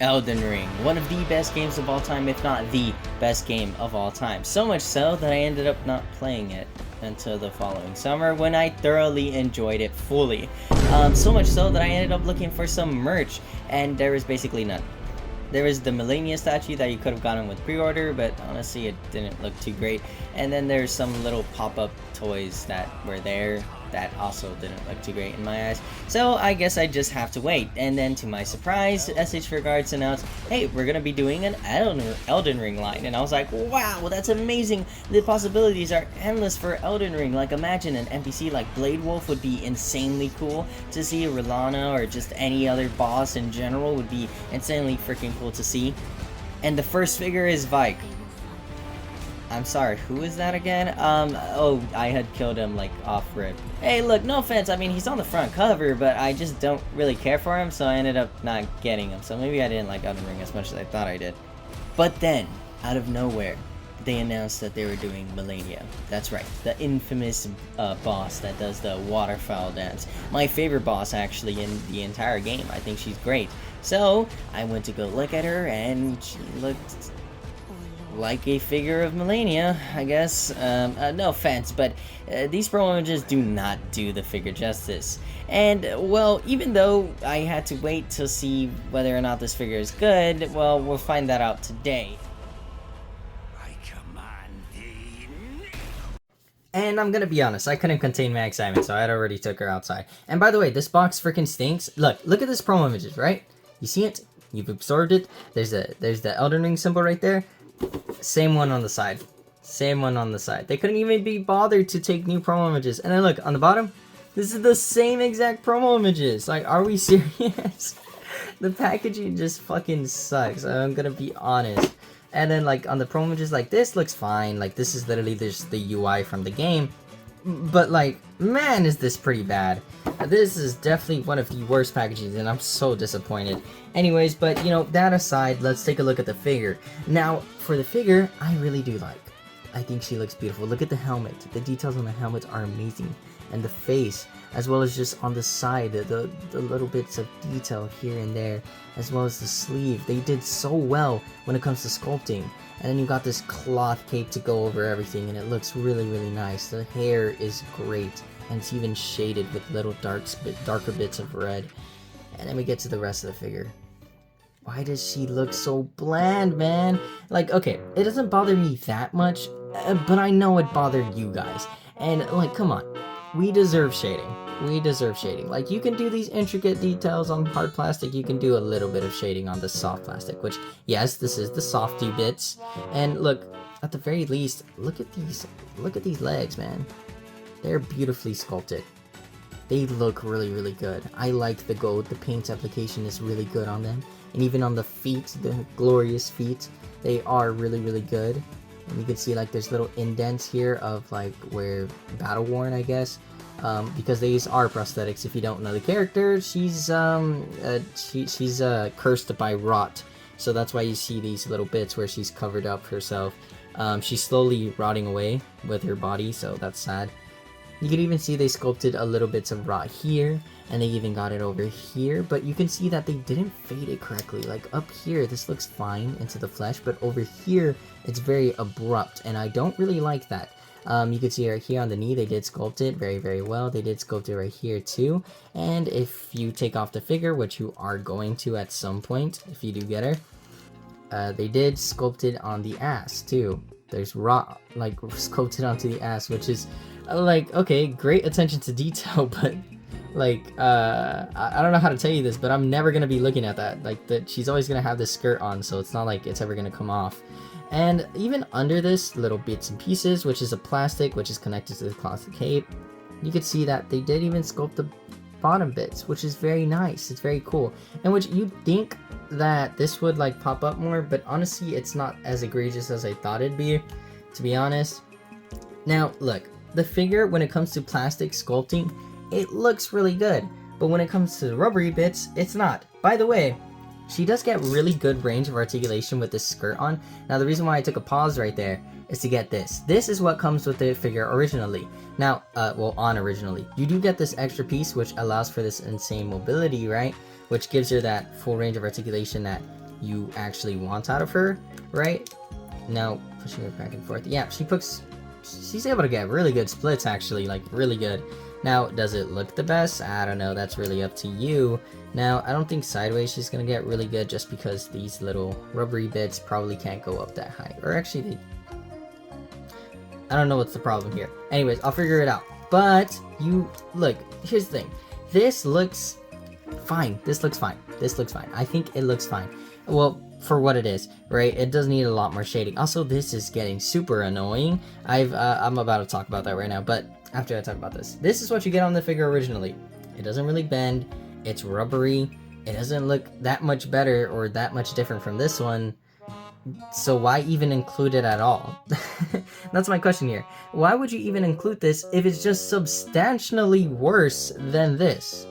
Elden Ring, one of the best games of all time, if not the best game of all time. So much so that I ended up not playing it until the following summer when I thoroughly enjoyed it fully. So much so that I ended up looking for some merch, and there was basically none. There was the Malenia statue that you could have gotten with pre-order, but honestly it didn't look too great. And then there's some little pop-up toys that were there that also didn't look too great in my eyes. So I guess I just have to wait. And then to my surprise, shfiguarts announced, hey, we're gonna be doing an Elden Ring line. And I was like, wow, that's amazing. The possibilities are endless for Elden Ring. Like, imagine an NPC like Blade Wolf would be insanely cool to see. Rilana or just any other boss in general would be insanely freaking cool to see. And the first figure is Vike. I'm sorry, who is that again? Oh, I had killed him, like, off-rip. Hey, look, no offense, I mean, he's on the front cover, but I just don't really care for him, so I ended up not getting him. So maybe I didn't like Elden Ring as much as I thought I did. But then, out of nowhere, they announced that they were doing Malenia. That's right, the infamous boss that does the waterfowl dance. My favorite boss, actually, in the entire game. I think she's great. So, I went to go look at her, and she looked like a figure of Malenia, I guess. No offense, but these promo images do not do the figure justice. And, well, even though I had to wait to see whether or not this figure is good, well, we'll find that out today. I command thee. And I'm gonna be honest, I couldn't contain my excitement, so I had already took her outside. And by the way, this box freaking stinks. Look at this promo images, right? You see it? You've absorbed it. There's the Elden Ring symbol right there. Same one on the side. Same one on the side. They couldn't even be bothered to take new promo images. And then look, on the bottom, this is the same exact promo images. Like, are we serious? The packaging just fucking sucks. I'm gonna be honest. And then, like, on the promo images, like, this looks fine. Like, this is literally just the UI from the game. But, like, man, is this pretty bad. This is definitely one of the worst packaging, and I'm so disappointed. Anyways, but, you know, that aside, let's take a look at the figure. Now, for the figure, I really do like. I think she looks beautiful. Look at the helmet. The details on the helmet are amazing. And the face, as well as just on the side, the little bits of detail here and there, as well as the sleeve. They did so well when it comes to sculpting. And then you got this cloth cape to go over everything, and it looks really, really nice. The hair is great, and it's even shaded with little darker bits of red. And then we get to the rest of the figure. Why does she look so bland, man? Like, okay, it doesn't bother me that much, but I know it bothered you guys. And, like, come on. We deserve shading. We deserve shading. Like, you can do these intricate details on hard plastic, you can do a little bit of shading on the soft plastic, which, yes, this is the softy bits. And look, at the very least, look at these legs, man. They're beautifully sculpted. They look really, really good. I like the gold. The paint application is really good on them. And even on the feet, the glorious feet, they are really, really good. And you can see, like, there's little indents here of, like, where battle worn, I guess. Because these are prosthetics. If you don't know the character, she's cursed by rot. So that's why you see these little bits where she's covered up herself. She's slowly rotting away with her body, so that's sad. You can even see they sculpted a little bits of rot here, and they even got it over here, but you can see that they didn't fade it correctly. Like, up here, this looks fine into the flesh, but over here, it's very abrupt, and I don't really like that. You can see right here on the knee, they did sculpt it very, very well. They did sculpt it right here too, and if you take off the figure, which you are going to at some point, if you do get her, they did sculpt it on the ass too. There's rot, like, sculpted onto the ass, which is, like, okay, great attention to detail, but, like, I don't know how to tell you this, but I'm never gonna be looking at that. Like, she's always gonna have this skirt on, so it's not like it's ever gonna come off. And even under this, little bits and pieces, which is a plastic, which is connected to the cloth cape, you can see that they did even sculpt the bottom bits, which is very nice. It's very cool. And which you'd think that this would, like, pop up more, but honestly, it's not as egregious as I thought it'd be, to be honest. Now, look. The figure, when it comes to plastic sculpting, it looks really good. But when it comes to the rubbery bits, it's not. By the way, she does get really good range of articulation with this skirt on. Now, the reason why I took a pause right there is to get this. This is what comes with the figure originally. Now, originally. You do get this extra piece, which allows for this insane mobility, right? Which gives her that full range of articulation that you actually want out of her, right? Now, pushing her back and forth. Yeah, she's able to get really good splits, actually, like, really good. Now, does it look the best? I don't know, that's really up to you. Now, I don't think sideways she's gonna get really good just because these little rubbery bits probably can't go up that high. Or actually, I don't know what's the problem here. Anyways, I'll figure it out. But, look, here's the thing. This looks fine. This looks fine. This looks fine. I think it looks fine. Well, for what it is, right? It does need a lot more shading. Also, this is getting super annoying. I'm about to talk about that right now, but after I talk about this is what you get on the figure originally. It doesn't really bend. It's rubbery. It doesn't look that much better or that much different from this one. So why even include it at all? That's my question here. Why would you even include this if it's just substantially worse than this?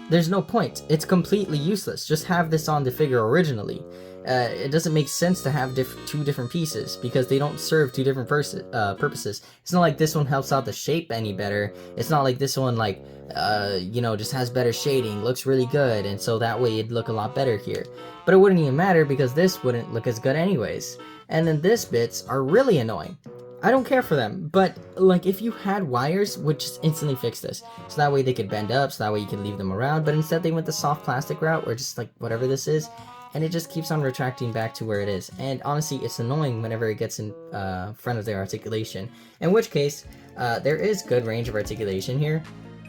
There's no point. It's completely useless. Just have this on the figure originally. It doesn't make sense to have two different pieces because they don't serve two different purposes. It's not like this one helps out the shape any better. It's not like this one, like, just has better shading, looks really good, and so that way it'd look a lot better here. But it wouldn't even matter because this wouldn't look as good anyways. And then this bits are really annoying. I don't care for them, but like if you had wires, would just instantly fix this. So that way they could bend up, so that way you can leave them around, but instead they went the soft plastic route or just like whatever this is, and it just keeps on retracting back to where it is. And honestly, it's annoying whenever it gets in front of their articulation. In which case, there is good range of articulation here.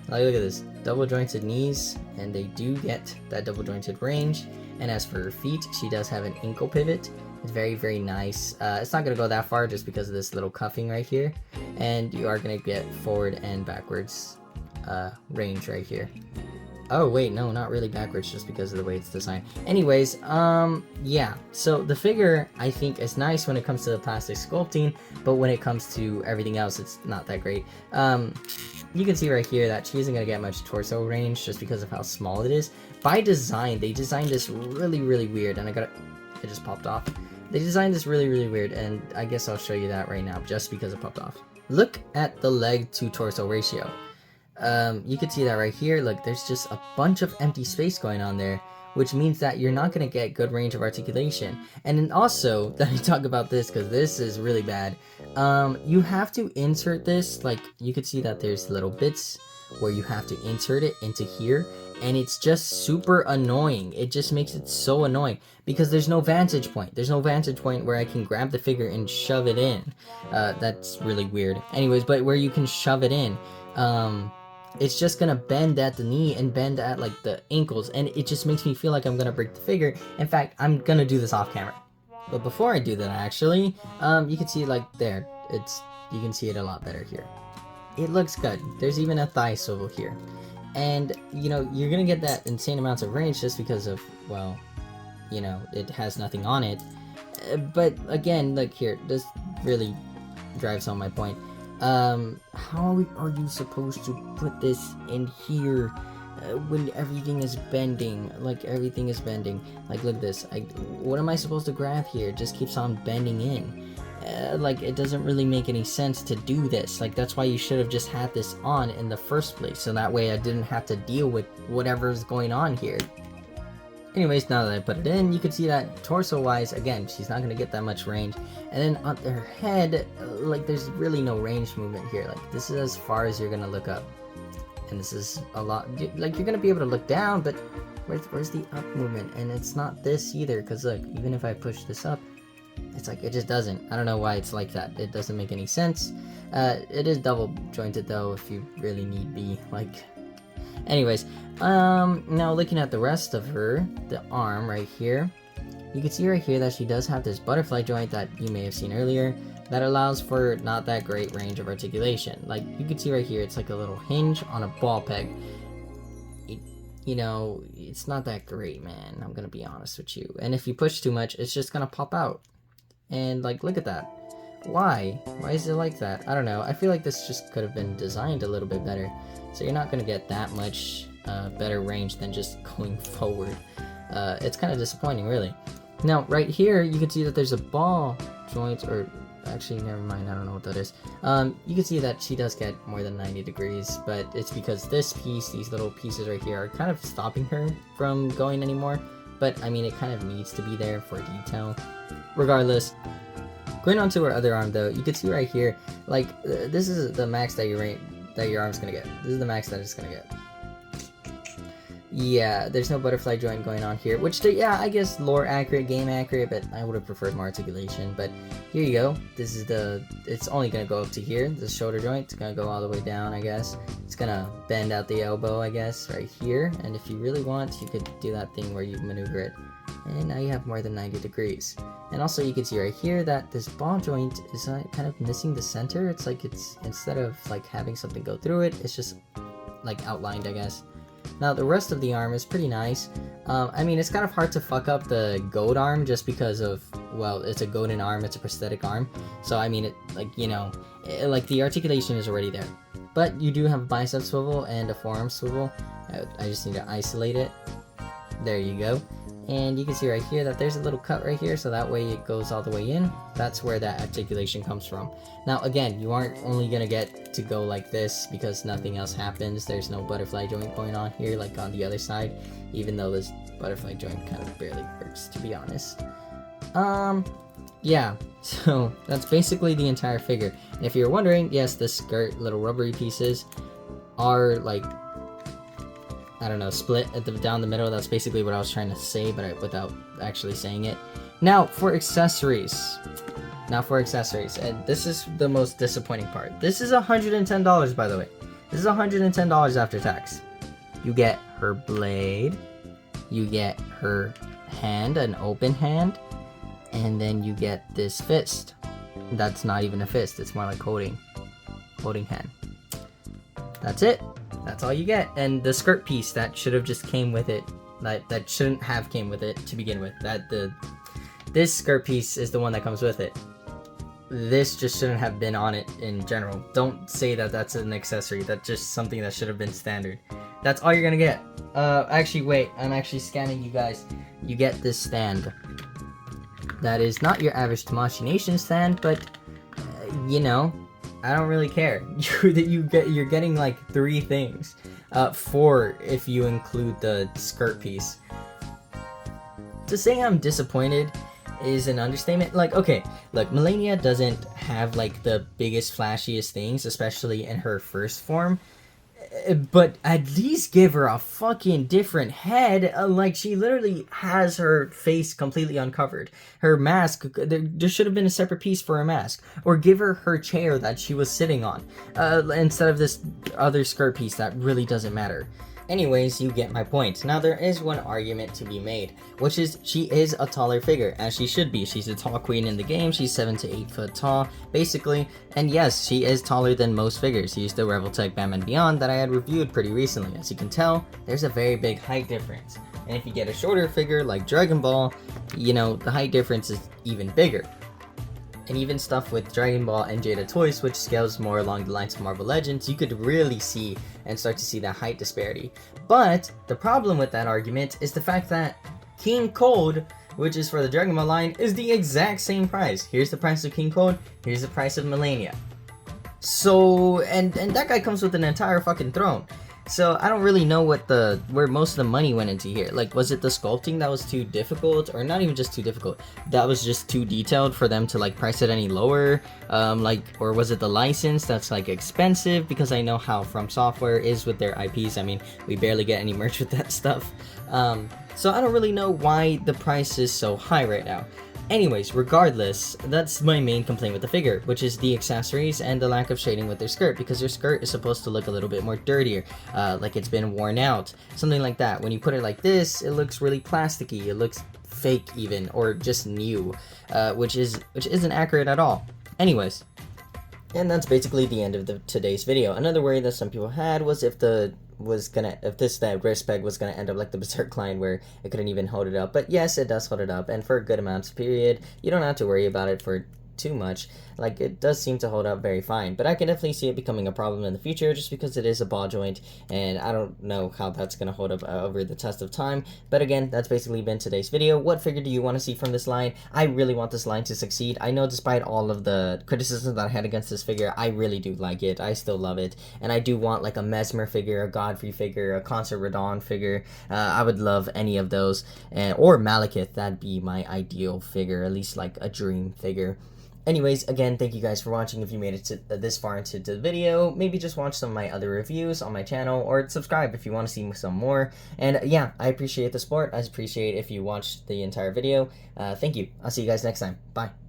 Like, look at this, double jointed knees, and they do get that double jointed range. And as for her feet, she does have an ankle pivot. It's very, very nice. It's not going to go that far just because of this little cuffing right here. And you are going to get forward and backwards range right here. Oh, wait, no, not really backwards just because of the way it's designed. Anyways, yeah. So the figure, I think, is nice when it comes to the plastic sculpting, but when it comes to everything else, it's not that great. You can see right here that she isn't going to get much torso range just because of how small it is. By design, they designed this really, really weird, and it just popped off. They designed this really, really weird, and I guess I'll show you that right now just because it popped off. Look at the leg to torso ratio. You can see that right here. Look, there's just a bunch of empty space going on there, which means that you're not going to get good range of articulation. And then also, let me talk about this because this is really bad. You have to insert this, like you can see that there's little bits where you have to insert it into here, and it's just super annoying. It just makes it so annoying because there's no vantage point. There's no vantage point where I can grab the figure and shove it in. That's really weird. Anyways, but where you can shove it in, it's just gonna bend at the knee and bend at like the ankles, and it just makes me feel like I'm gonna break the figure. In fact, I'm gonna do this off camera. But before I do that, actually, you can see like there, you can see it a lot better here. It looks good. There's even a thigh swivel here. And, you're gonna get that insane amounts of range just because of, well, it has nothing on it. But again, look here, this really drives home my point. How are you supposed to put this in here when everything is bending? Like, everything is bending. Like, look at this. What am I supposed to grab here? It just keeps on bending in. Like, it doesn't really make any sense to do this. Like, that's why you should have just had this on in the first place, so that way I didn't have to deal with whatever's going on here. Anyways, now that I put it in, you can see that torso-wise, again, she's not going to get that much range. And then on her head, like, there's really no range movement here. Like, this is as far as you're going to look up. And this is a lot, like, you're going to be able to look down, but where's the up movement? And it's not this either, because, look, even if I push this up, it's like, it just doesn't. I don't know why it's like that. It doesn't make any sense. It is double jointed, though, if you really need be, like... Anyways, now looking at the rest of her, the arm right here, you can see right here that she does have this butterfly joint that you may have seen earlier that allows for not that great range of articulation. Like, you can see right here, it's like a little hinge on a ball peg. It's not that great, man. I'm gonna be honest with you. And if you push too much, it's just gonna pop out. And, like, look at that. Why? Why is it like that? I don't know. I feel like this just could have been designed a little bit better. So you're not going to get that much better range than just going forward. It's kind of disappointing, really. Now, right here, you can see that there's a ball joint, or actually, never mind, I don't know what that is. You can see that she does get more than 90 degrees, but it's because this piece, these little pieces right here, are kind of stopping her from going anymore. but I mean, it kind of needs to be there for detail. Regardless, going on to her other arm though, you can see right here, like, this is the max that your arm's gonna get. This is the max that it's gonna get. Yeah, there's no butterfly joint going on here, which, yeah, I guess lore accurate, game accurate, but I would have preferred more articulation. But here you go. This is it's only going to go up to here. The shoulder joint, it's going to go all the way down, I guess. It's going to bend out the elbow, I guess, right here. And if you really want, you could do that thing where you maneuver it. And now you have more than 90 degrees. And also you can see right here that this ball joint is kind of missing the center. It's like instead of like having something go through it, it's just like outlined, I guess. Now the rest of the arm is pretty nice. I mean, it's kind of hard to fuck up the goat arm just because of, well, it's a golden arm, it's a prosthetic arm. So I mean, it, like, you know, like the articulation is already there. But you do have a bicep swivel and a forearm swivel. I just need to isolate it. There you go. And you can see right here that there's a little cut right here, so that way it goes all the way in. That's where that articulation comes from. Now again, you aren't only gonna get to go like this because nothing else happens. There's no butterfly joint going on here like on the other side, even though this butterfly joint kind of barely works, to be honest. Yeah, so that's basically the entire figure. And if you're wondering, yes, the skirt little rubbery pieces are like, I don't know, split down the middle. That's basically what I was trying to say, but without actually saying it. Now for accessories. And this is the most disappointing part. This is $110, by the way. This is $110 after tax. You get her blade, you get her hand, an open hand, and then you get this fist. That's not even a fist, it's more like holding hand. That's it. That's all you get. And the skirt piece that should have just came with it, that shouldn't have came with it to begin with. This skirt piece is the one that comes with it. This just shouldn't have been on it in general. Don't say that that's an accessory. That's just something that should have been standard. That's all you're gonna get. Actually, wait. I'm actually scanning you guys. You get this stand. That is not your average Tamashii Nation stand, but you know, I don't really care. You're getting like 3 things. 4 if you include the skirt piece. To say I'm disappointed is an understatement. Like, okay, look, Malenia doesn't have like the biggest, flashiest things, especially in her first form. But at least give her a fucking different head. Like, she literally has her face completely uncovered. Her mask, there should have been a separate piece for her mask. Or give her her chair that she was sitting on. Instead of this other skirt piece that really doesn't matter. Anyways, you get my point. Now, there is one argument to be made, which is she is a taller figure, as she should be. She's a tall queen in the game. She's 7 to 8 foot tall, basically. And yes, she is taller than most figures. Use the Revoltech Batman Beyond that I had reviewed pretty recently. As you can tell, there's a very big height difference. And if you get a shorter figure like Dragon Ball, you know, the height difference is even bigger. And even stuff with Dragon Ball and Jada Toys, which scales more along the lines of Marvel Legends, you could really see and start to see that height disparity. But the problem with that argument is the fact that King Cold, which is for the Dragon Ball line, is the exact same price. Here's the price of King Cold, here's the price of Malenia. So, and that guy comes with an entire fucking throne. So I don't really know where most of the money went into here. Like, was it the sculpting that was too difficult, or not even just too difficult? That was just too detailed for them to like price it any lower. Or was it the license that's like expensive? Because I know how From Software is with their IPs. I mean, we barely get any merch with that stuff. So I don't really know why the price is so high right now. Anyways, regardless, that's my main complaint with the figure, which is the accessories and the lack of shading with their skirt, because their skirt is supposed to look a little bit more dirtier, like it's been worn out, something like that. When you put it like this, it looks really plasticky, it looks fake even, or just new, which isn't accurate at all. Anyways, and that's basically the end of today's video. Another worry that some people had was if that wrist peg was gonna end up like the Berserk line where it couldn't even hold it up. But yes, it does hold it up, and for a good amount of period, you don't have to worry about it for too much. Like, it does seem to hold up very fine, but I can definitely see it becoming a problem in the future just because it is a ball joint, and I don't know how that's going to hold up over the test of time. But again, that's basically been today's video. What figure do you want to see from this line? I really want this line to succeed. I know despite all of the criticisms that I had against this figure, I really do like it. I still love it, and I do want like a Mesmer figure, a Godfrey figure, a Concert Radon figure. I would love any of those, or Malekith. That'd be my ideal figure, at least like a dream figure. Anyways, again, thank you guys for watching. If you made it to this far into the video, maybe just watch some of my other reviews on my channel, or subscribe if you want to see some more. And yeah, I appreciate the support. I appreciate if you watched the entire video. Thank you. I'll see you guys next time. Bye.